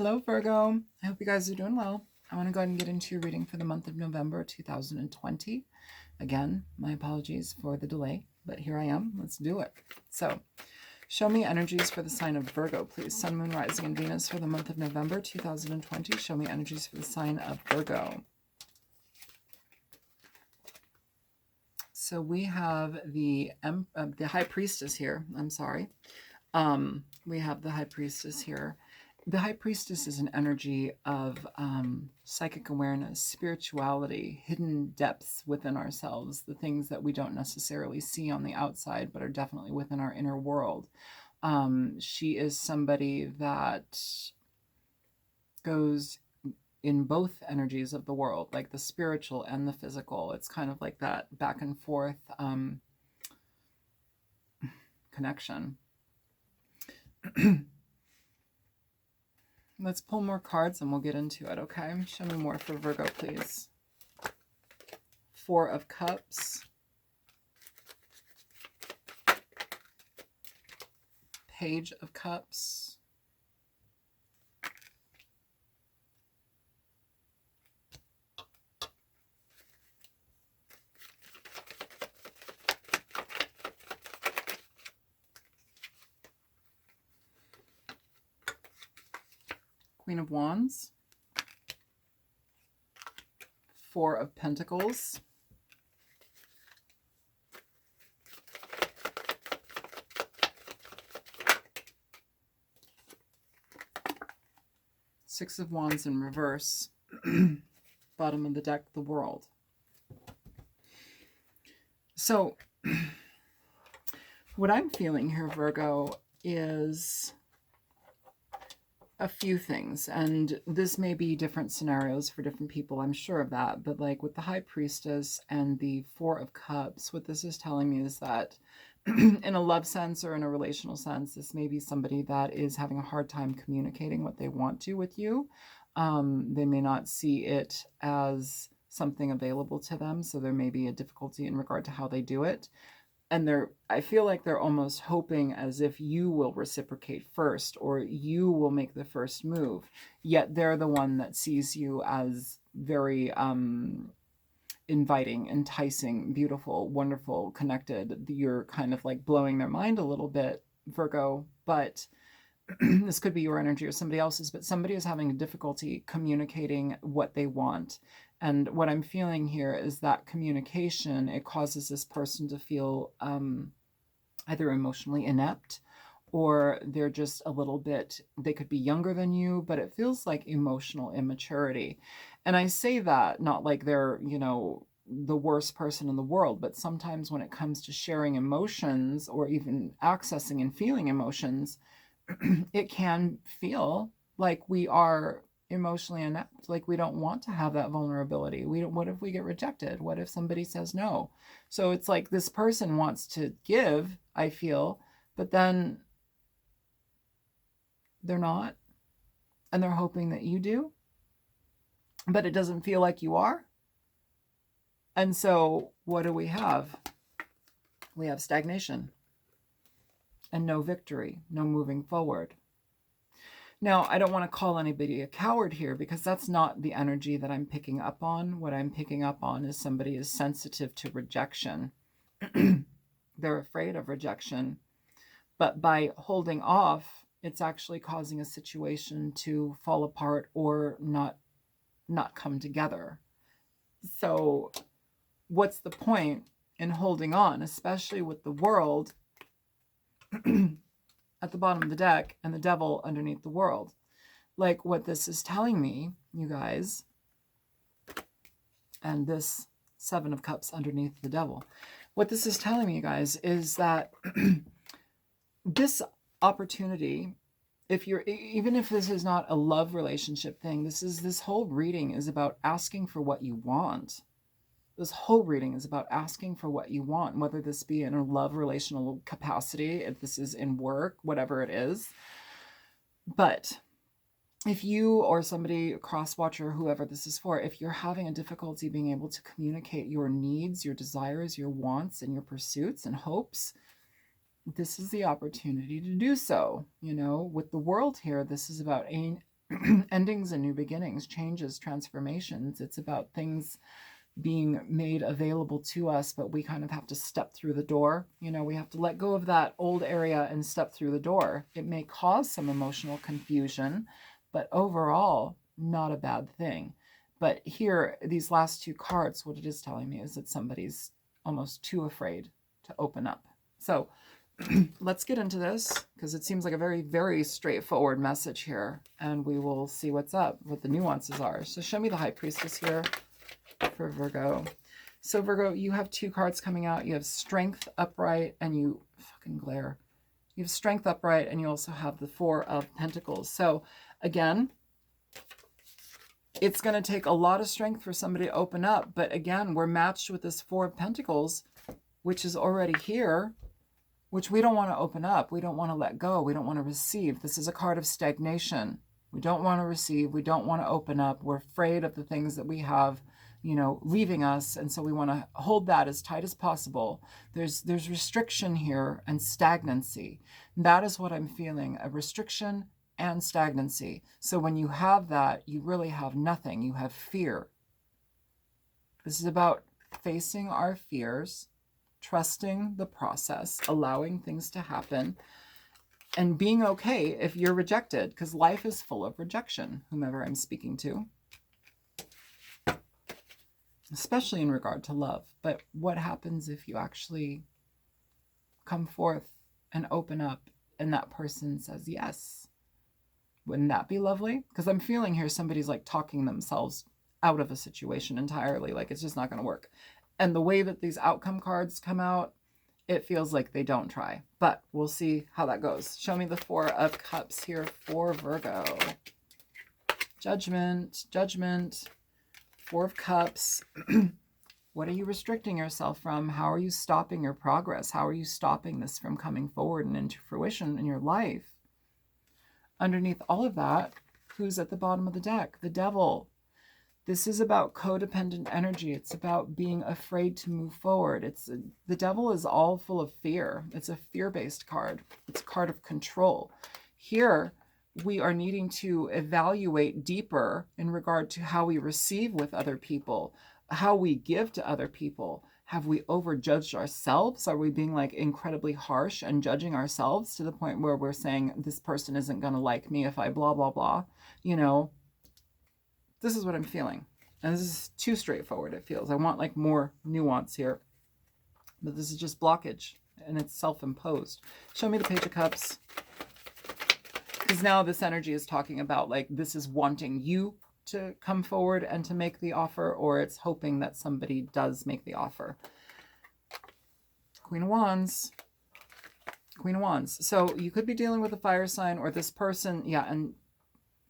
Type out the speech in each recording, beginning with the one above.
Hello, Virgo. I hope you guys are doing well. I want to go ahead and get into your reading for the month of November 2020. Again, my apologies for the delay, but here I am. Let's do it. So, show me energies for the sign of Virgo, please. Sun, Moon, Rising, and Venus for the month of November 2020. Show me energies for the sign of Virgo. So we have the High Priestess here. I'm sorry. We have the High Priestess here. The High Priestess is an energy of psychic awareness, spirituality, hidden depths within ourselves, the things that we don't necessarily see on the outside, but are definitely within our inner world. She is somebody that goes in both energies of the world, like the spiritual and the physical. It's kind of like that back and forth connection. Let's pull more cards and we'll get into it, okay? Show me more for Virgo, please. Four of Cups. Page of Cups. Queen of Wands. Four of Pentacles. Six of Wands in reverse. Bottom of the deck, the World. So, what I'm feeling here, Virgo, is a few things, and this may be different scenarios for different people, I'm sure of that, but like with the High Priestess and the Four of Cups, what this is telling me is that in a love sense or in a relational sense, this may be somebody that is having a hard time communicating what they want to with you. They may not see it as something available to them, so there may be a difficulty in regard to how they do it. And I feel like they're almost hoping as if you will reciprocate first or you will make the first move. Yet they're the one that sees you as very inviting, enticing, beautiful, wonderful, connected. You're kind of like blowing their mind a little bit, Virgo, but this could be your energy or somebody else's, but somebody is having a difficulty communicating what they want. And what I'm feeling here is that communication, it causes this person to feel either emotionally inept or they're just a little bit, they could be younger than you, but it feels like emotional immaturity. And I say that not like they're, you know, the worst person in the world, but sometimes when it comes to sharing emotions or even accessing and feeling emotions, it can feel like we are emotionally inept, like we don't want to have that vulnerability. What if we get rejected? What if somebody says no? So it's like this person wants to give, I feel, but then they're not, and they're hoping that you do, but it doesn't feel like you are. And so what do we have? We have stagnation and no victory, no moving forward. Now, I don't want to call anybody a coward here because that's not the energy that I'm picking up on. What I'm picking up on is somebody is sensitive to rejection. They're afraid of rejection. But by holding off, it's actually causing a situation to fall apart or not come together. So what's the point in holding on, especially with the World at the bottom of the deck and the Devil underneath the World? Like what this is telling me, you guys, and this Seven of Cups underneath the Devil, what this is telling me, you guys, is that this opportunity, even if this is not a love relationship thing, this whole reading is about asking for what you want. This whole reading is about asking for what you want, whether this be in a love relational capacity, if this is in work, whatever it is. But if you or somebody, cross-watcher, whoever this is for, if you're having a difficulty being able to communicate your needs, your desires, your wants, and your pursuits and hopes, this is the opportunity to do so. You know, with the World here, this is about endings and new beginnings, changes, transformations. It's about things being made available to us, but we kind of have to step through the door. You know, we have to let go of that old area and step through the door. It may cause some emotional confusion, but overall, not a bad thing. But here, these last two cards, what it is telling me is that somebody's almost too afraid to open up. So let's get into this, because it seems like a very, very straightforward message here, and we will see what's up, what the nuances are. So show me the High Priestess here for Virgo. So Virgo, you have two cards coming out. You have Strength upright, and you fucking glare. You have Strength upright, and you also have the Four of Pentacles. So again, it's going to take a lot of strength for somebody to open up. But again, we're matched with this Four of Pentacles, which is already here, which we don't want to open up. We don't want to let go. We don't want to receive. This is a card of stagnation. We don't want to receive. We don't want to open up. We're afraid of the things that we have, you know, leaving us. And so we want to hold that as tight as possible. There's restriction here and stagnancy. That is what I'm feeling, a restriction and stagnancy. So when you have that, you really have nothing. You have fear. This is about facing our fears, trusting the process, allowing things to happen, and being okay if you're rejected, because life is full of rejection, whomever I'm speaking to, especially in regard to love. But what happens if you actually come forth and open up and that person says yes? Wouldn't that be lovely? Because I'm feeling here somebody's like talking themselves out of a situation entirely, like it's just not going to work. And the way that these outcome cards come out, it feels like they don't try. But we'll see how that goes. Show me the Four of Cups here for Virgo. Judgment, Judgment, Four of Cups. What are you restricting yourself from? How are you stopping your progress? How are you stopping this from coming forward and into fruition in your life? Underneath all of that, who's at the bottom of the deck? The Devil. This is about codependent energy. It's about being afraid to move forward. The Devil is all full of fear. It's a fear-based card. It's a card of control. Here, we are needing to evaluate deeper in regard to how we receive with other people, how we give to other people. Have we overjudged ourselves? Are we being like incredibly harsh and judging ourselves to the point where we're saying this person isn't going to like me if I blah, blah, blah? You know, this is what I'm feeling. And this is too straightforward, it feels. I want like more nuance here. But this is just blockage, and it's self-imposed. Show me the Page of Cups. Because now this energy is talking about like this is wanting you to come forward and to make the offer, or it's hoping that somebody does make the offer. Queen of Wands. Queen of Wands. So you could be dealing with a fire sign, or this person, yeah, and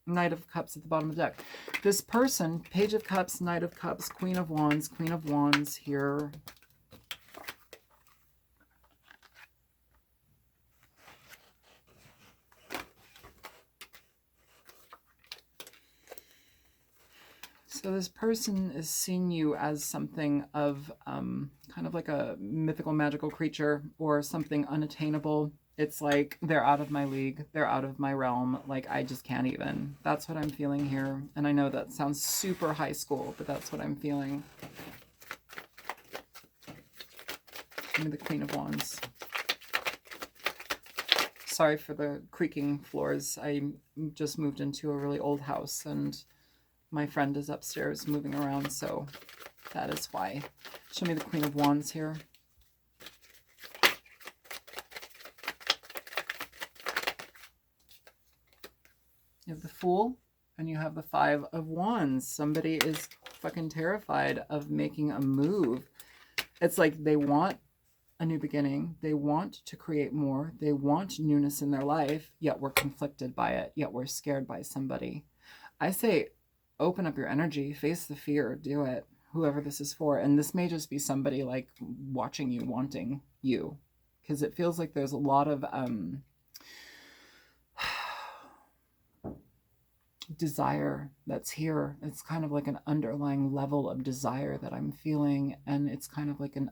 Knight of Cups at the bottom of the deck. This person, Page of Cups, Knight of Cups, Queen of Wands here. So this person is seeing you as something of kind of like a mythical, magical creature or something unattainable. It's like, they're out of my league. They're out of my realm. Like, I just can't even. That's what I'm feeling here. And I know that sounds super high school, but that's what I'm feeling. Give me the Queen of Wands. Sorry for the creaking floors. I just moved into a really old house, and my friend is upstairs moving around, so that is why. Show me the Queen of Wands here. You have the Fool, and you have the Five of Wands. Somebody is fucking terrified of making a move. It's like they want a new beginning. They want to create more. They want newness in their life, yet we're conflicted by it, yet we're scared by somebody. I say, open up your energy, face the fear, do it, whoever this is for. And this may just be somebody like watching you, wanting you, because it feels like there's a lot of desire that's here. It's kind of like an underlying level of desire that I'm feeling, and it's kind of like an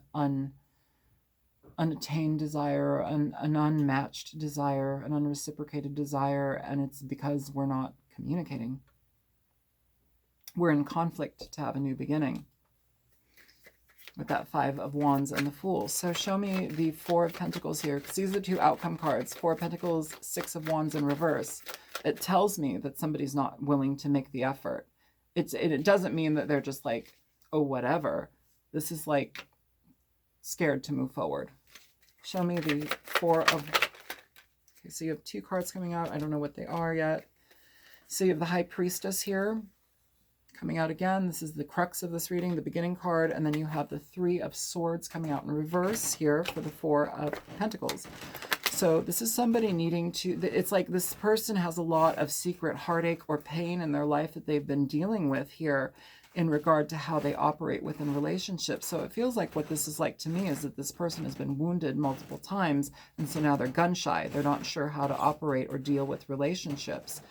unattained desire, an unmatched desire, an unreciprocated desire, and it's because we're not communicating. We're in conflict to have a new beginning with that 5 of Wands and the Fool. So show me the 4 of Pentacles here, because these are the 2 outcome cards. 4 of Pentacles, 6 of Wands in reverse. It tells me that somebody's not willing to make the effort. It doesn't mean that they're just like, oh, whatever. This is like scared to move forward. Show me the 4 of... Okay, so you have 2 cards coming out. I don't know what they are yet. So you have the High Priestess here coming out again. This is the crux of this reading, the beginning card. And then you have the 3 of Swords coming out in reverse here for the 4 of Pentacles. So this is somebody needing to, it's like this person has a lot of secret heartache or pain in their life that they've been dealing with here in regard to how they operate within relationships. So it feels like what this is like to me is that this person has been wounded multiple times, and so now they're gun shy. They're not sure how to operate or deal with relationships.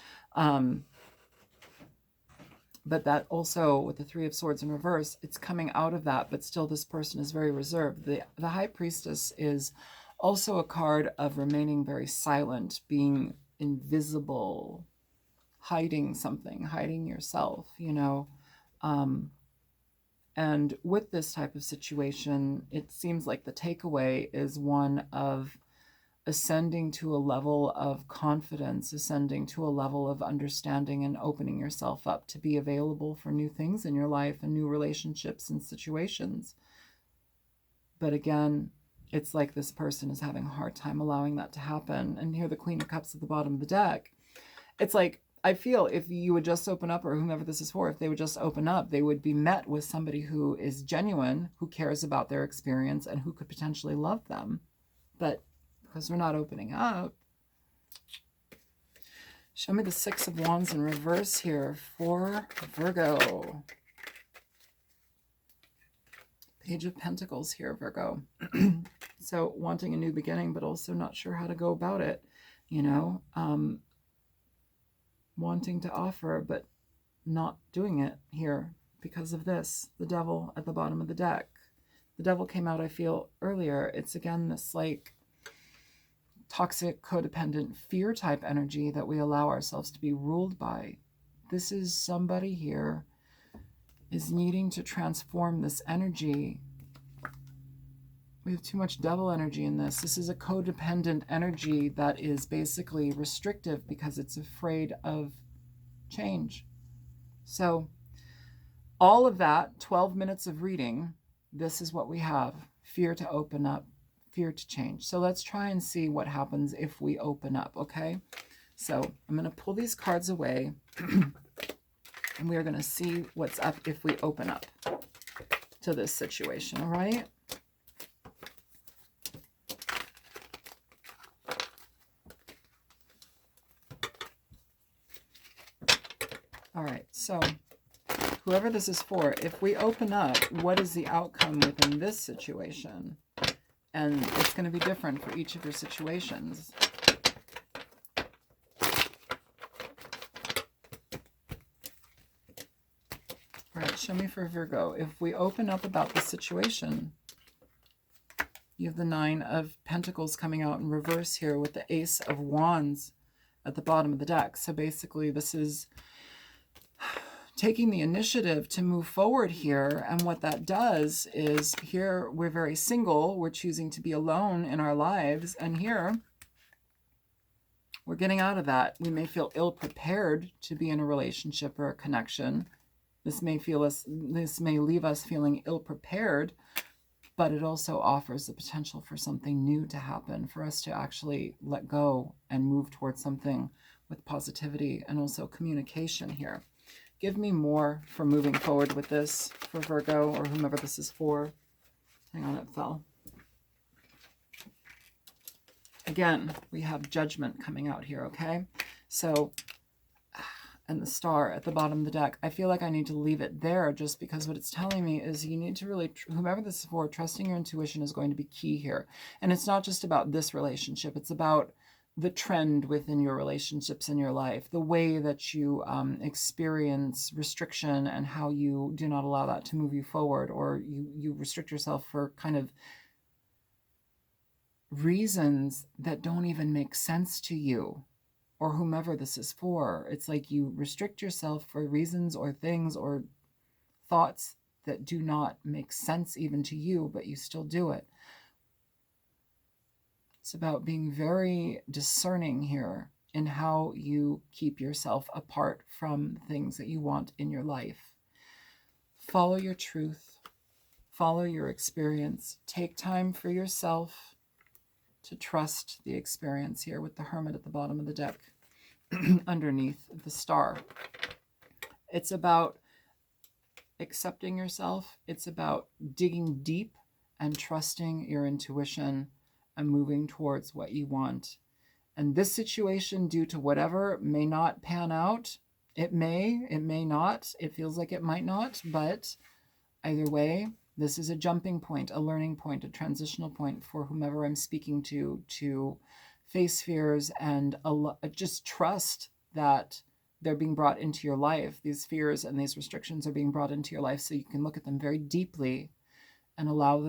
But that also, with the 3 of Swords in reverse, it's coming out of that, but still this person is very reserved. The High Priestess is also a card of remaining very silent, being invisible, hiding something, hiding yourself, you know. And with this type of situation, it seems like the takeaway is one of ascending to a level of confidence, ascending to a level of understanding and opening yourself up to be available for new things in your life and new relationships and situations. But again, it's like this person is having a hard time allowing that to happen. And here the Queen of Cups at the bottom of the deck. It's like, I feel if you would just open up, or whomever this is for, if they would just open up, they would be met with somebody who is genuine, who cares about their experience, and who could potentially love them. But because we're not opening up. Show me the 6 of Wands in reverse here for Virgo. Page of Pentacles here, Virgo. So wanting a new beginning, but also not sure how to go about it, you know. Wanting to offer, but not doing it here because of this. The Devil at the bottom of the deck. The Devil came out, I feel, earlier. It's again this like toxic, codependent, fear type energy that we allow ourselves to be ruled by. This is somebody here is needing to transform this energy. We have too much devil energy in this. This is a codependent energy that is basically restrictive because it's afraid of change. So all of that, 12 minutes of reading, this is what we have. Fear to open up, fear to change. So let's try and see what happens if we open up, okay? So I'm going to pull these cards away and we are going to see what's up if we open up to this situation, all right? All right, so whoever this is for, if we open up, what is the outcome within this situation? And it's going to be different for each of your situations. All right, show me for Virgo. If we open up about the situation, you have the 9 of Pentacles coming out in reverse here with the Ace of Wands at the bottom of the deck. So basically this is taking the initiative to move forward here. And what that does is here we're very single. We're choosing to be alone in our lives. And here we're getting out of that. We may feel ill-prepared to be in a relationship or a connection. This may leave us feeling ill-prepared, but it also offers the potential for something new to happen, for us to actually let go and move towards something with positivity and also communication here. Give me more for moving forward with this for Virgo or whomever this is for. Hang on, it fell. Again, we have Judgment coming out here, okay? So, and the Star at the bottom of the deck. I feel like I need to leave it there just because what it's telling me is you need to really, whomever this is for, trusting your intuition is going to be key here. And it's not just about this relationship. It's about the trend within your relationships in your life, the way that you experience restriction and how you do not allow that to move you forward, or you restrict yourself for kind of reasons that don't even make sense to you, or whomever this is for. It's like you restrict yourself for reasons or things or thoughts that do not make sense even to you, but you still do it. It's about being very discerning here in how you keep yourself apart from things that you want in your life. Follow your truth. Follow your experience. Take time for yourself to trust the experience here with the Hermit at the bottom of the deck underneath the star. It's about accepting yourself. It's about digging deep and trusting your intuition and moving towards what you want. And this situation, due to whatever, may not pan out. It may not. It feels like it might not, but either way, this is a jumping point, a learning point, a transitional point for whomever I'm speaking to face fears and just trust that they're being brought into your life. These fears and these restrictions are being brought into your life so you can look at them very deeply and allow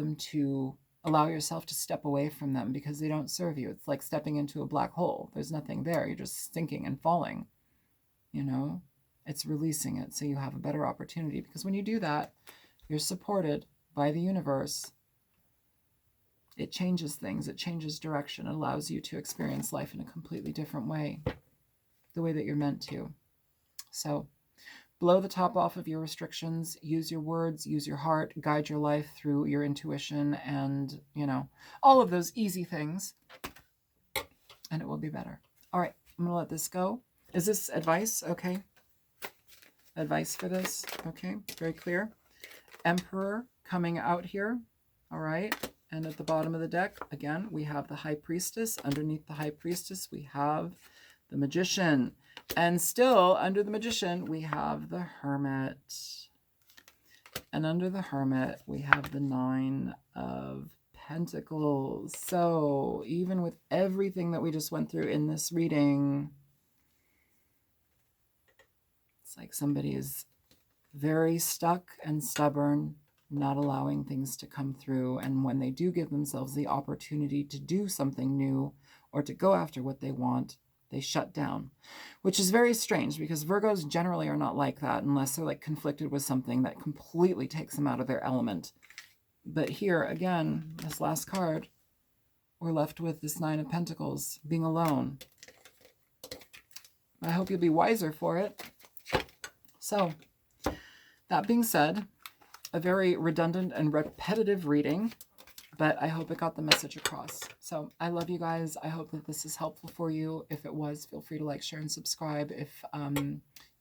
yourself to step away from them because they don't serve you. It's like stepping into a black hole. There's nothing there. You're just sinking and falling. You know, it's releasing it so you have a better opportunity, because when you do that, you're supported by the universe. It changes things. It changes direction. It allows you to experience life in a completely different way, the way that you're meant to. So blow the top off of your restrictions, use your words, use your heart, guide your life through your intuition and, all of those easy things, and it will be better. All right, I'm going to let this go. Is this advice? Okay. Advice for this? Okay, very clear. Emperor coming out here. All right. And at the bottom of the deck, again, we have the High Priestess. Underneath the High Priestess, we have the Magician. And still, under the Magician, we have the Hermit. And under the Hermit, we have the Nine of Pentacles. So, even with everything that we just went through in this reading, it's like somebody is very stuck and stubborn, not allowing things to come through. And when they do give themselves the opportunity to do something new or to go after what they want, they shut down, which is very strange because Virgos generally are not like that unless they're like conflicted with something that completely takes them out of their element. But here, again, this last card, we're left with this Nine of Pentacles, being alone. I hope you'll be wiser for it. So, that being said, a very redundant and repetitive reading, but I hope it got the message across. So I love you guys. I hope that this is helpful for you. If it was, feel free to like, share, and subscribe. If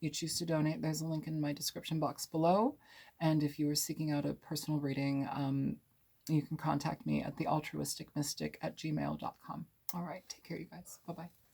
you choose to donate, there's a link in my description box below. And if you are seeking out a personal reading, you can contact me at thealtruisticmystic@gmail.com. All right, take care, you guys. Bye-bye.